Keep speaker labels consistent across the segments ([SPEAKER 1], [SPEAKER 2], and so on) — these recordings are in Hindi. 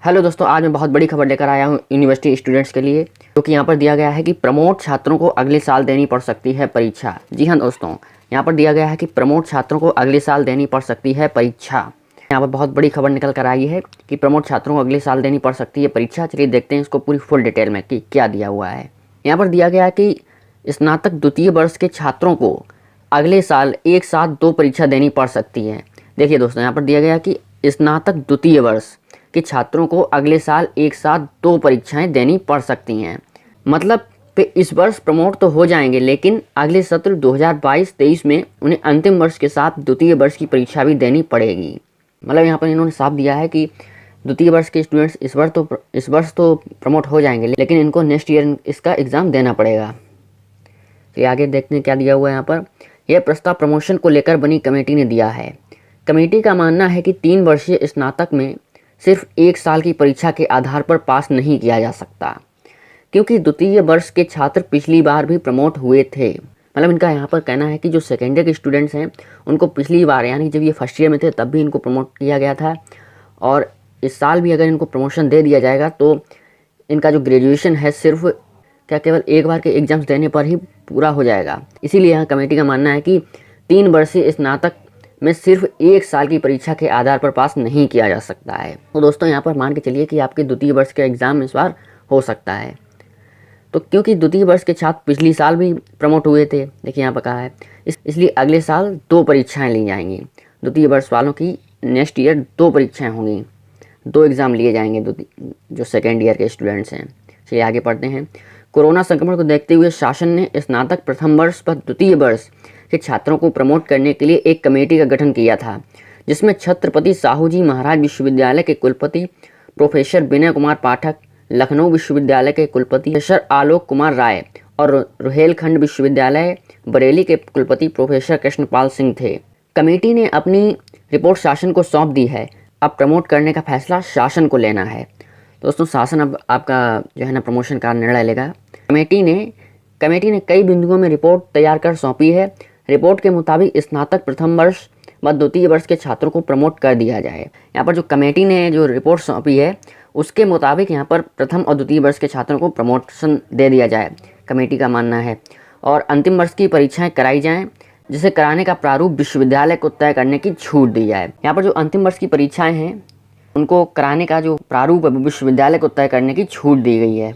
[SPEAKER 1] हेलो दोस्तों, आज मैं बहुत बड़ी खबर लेकर आया हूँ यूनिवर्सिटी स्टूडेंट्स के लिए, क्योंकि यहाँ पर दिया गया है कि प्रमोट छात्रों को अगले साल देनी पड़ सकती है परीक्षा। जी हाँ दोस्तों, यहाँ पर दिया गया है कि प्रमोट छात्रों को अगले साल देनी पड़ सकती है परीक्षा। यहाँ पर बहुत बड़ी खबर निकल कर आई है कि प्रमोट छात्रों को अगले साल देनी पड़ सकती है परीक्षा। चलिए देखते हैं इसको पूरी फुल डिटेल में कि क्या दिया हुआ है। यहाँ पर दिया गया है कि स्नातक द्वितीय वर्ष के छात्रों को अगले साल एक साथ 2 परीक्षा देनी पड़ सकती है। देखिए दोस्तों, यहाँ पर दिया गया कि स्नातक द्वितीय वर्ष के छात्रों को अगले साल एक साथ 2 परीक्षाएं देनी पड़ सकती हैं। मतलब इस वर्ष प्रमोट तो हो जाएंगे, लेकिन अगले सत्र 2022-23 में उन्हें अंतिम वर्ष के साथ द्वितीय वर्ष की परीक्षा भी देनी पड़ेगी। मतलब यहाँ पर इन्होंने साफ दिया है कि द्वितीय वर्ष के स्टूडेंट्स इस वर्ष तो प्रमोट हो जाएंगे, लेकिन इनको नेक्स्ट ईयर इसका एग्ज़ाम देना पड़ेगा। तो आगे देखते हैं क्या दिया हुआ है यहाँ पर। यह प्रस्ताव प्रमोशन को लेकर बनी कमेटी ने दिया है। कमेटी का मानना है कि 3 वर्षीय स्नातक में सिर्फ 1 साल की परीक्षा के आधार पर पास नहीं किया जा सकता, क्योंकि द्वितीय वर्ष के छात्र पिछली बार भी प्रमोट हुए थे। मतलब इनका यहाँ पर कहना है कि जो सेकेंड ईयर के स्टूडेंट्स हैं उनको पिछली बार यानी जब ये फर्स्ट ईयर में थे तब भी इनको प्रमोट किया गया था, और इस साल भी अगर इनको प्रमोशन दे दिया जाएगा तो इनका जो ग्रेजुएशन है सिर्फ केवल एक बार के एग्जाम्स देने पर ही पूरा हो जाएगा। इसीलिए यहाँ कमेटी का मानना है कि 3 वर्षीय स्नातक में सिर्फ 1 साल की परीक्षा के आधार पर पास नहीं किया जा सकता है। तो दोस्तों यहाँ पर मान के चलिए कि आपके द्वितीय वर्ष का एग्ज़ाम इस बार हो सकता है, तो क्योंकि द्वितीय वर्ष के छात्र पिछली साल भी प्रमोट हुए थे, देखिए यहाँ पर कहा है इसलिए अगले साल 2 परीक्षाएं ली जाएंगी। द्वितीय वर्ष वालों की नेक्स्ट ईयर 2 परीक्षाएँ होंगी, 2 एग्ज़ाम लिए जाएंगे जो सेकेंड ईयर के स्टूडेंट्स हैं। चलिए आगे पढ़ते हैं। कोरोना संक्रमण को देखते हुए शासन ने स्नातक प्रथम वर्ष पर द्वितीय वर्ष के छात्रों को प्रमोट करने के लिए एक कमेटी का गठन किया था, जिसमें छत्रपति साहू जी महाराज विश्वविद्यालय के कुलपति प्रोफेसर विनय कुमार पाठक, लखनऊ विश्वविद्यालय के कुलपति प्रोफेसर आलोक कुमार राय और रुहेलखंड विश्वविद्यालय बरेली के कुलपति प्रोफेसर कृष्णपाल सिंह थे। कमेटी ने अपनी रिपोर्ट शासन को सौंप दी है। अब प्रमोट करने का फैसला शासन को लेना है। दोस्तों, शासन अब आपका जो है ना प्रमोशन का निर्णय लेगा। कमेटी ने कई बिंदुओं में रिपोर्ट तैयार कर सौंपी है। रिपोर्ट के मुताबिक स्नातक प्रथम वर्ष व द्वितीय वर्ष के छात्रों को प्रमोट कर दिया जाए। यहाँ पर जो कमेटी ने जो रिपोर्ट सौंपी है उसके मुताबिक यहाँ पर प्रथम और द्वितीय वर्ष के छात्रों को प्रमोशन दे दिया जाए, कमेटी का मानना है, और अंतिम वर्ष की परीक्षाएं कराई जाएं, जिसे कराने का प्रारूप विश्वविद्यालय को तय करने की छूट दी जाए। यहाँ पर जो अंतिम वर्ष की परीक्षाएं हैं उनको कराने का जो प्रारूप है विश्वविद्यालय को तय करने की छूट दी गई है।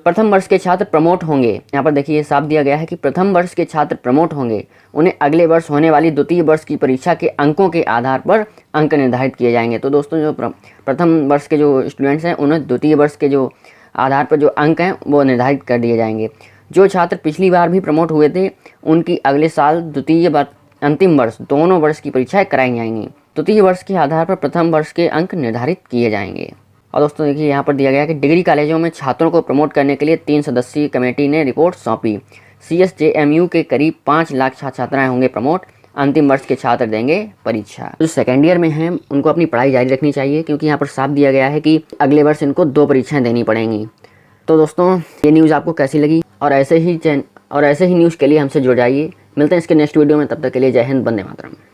[SPEAKER 1] प्रथम वर्ष के छात्र प्रमोट होंगे, यहाँ पर देखिए साफ दिया गया है कि प्रथम वर्ष के छात्र प्रमोट होंगे, उन्हें अगले वर्ष होने वाली द्वितीय वर्ष की परीक्षा के अंकों के आधार पर अंक निर्धारित किए जाएंगे। तो दोस्तों, जो प्रथम वर्ष के जो स्टूडेंट्स हैं उन्हें द्वितीय वर्ष के जो आधार पर जो अंक हैं वो निर्धारित कर दिए जाएंगे। जो छात्र पिछली बार भी प्रमोट हुए थे उनकी अगले साल द्वितीय अंतिम वर्ष दोनों वर्ष की परीक्षाएँ कराई जाएंगी। द्वितीय वर्ष के आधार पर प्रथम वर्ष के अंक निर्धारित किए जाएंगे। और दोस्तों देखिए यहाँ पर दिया गया कि डिग्री कॉलेजों में छात्रों को प्रमोट करने के लिए 3 सदस्यीय कमेटी ने रिपोर्ट सौंपी। CSJMU के करीब 5 लाख छात्र छात्राएं होंगे प्रमोट। अंतिम वर्ष के छात्र देंगे परीक्षा। जो सेकेंड ईयर में हैं उनको अपनी पढ़ाई जारी रखनी चाहिए, क्योंकि यहाँ पर साफ दिया गया है कि अगले वर्ष इनको 2 परीक्षाएँ देनी पड़ेंगी। तो दोस्तों, ये न्यूज़ आपको कैसी लगी, और ऐसे ही न्यूज़ के लिए हमसे जुड़ जाइए। मिलते हैं इसके नेक्स्ट वीडियो में, तब तक के लिए जय हिंद, वंदे मातरम।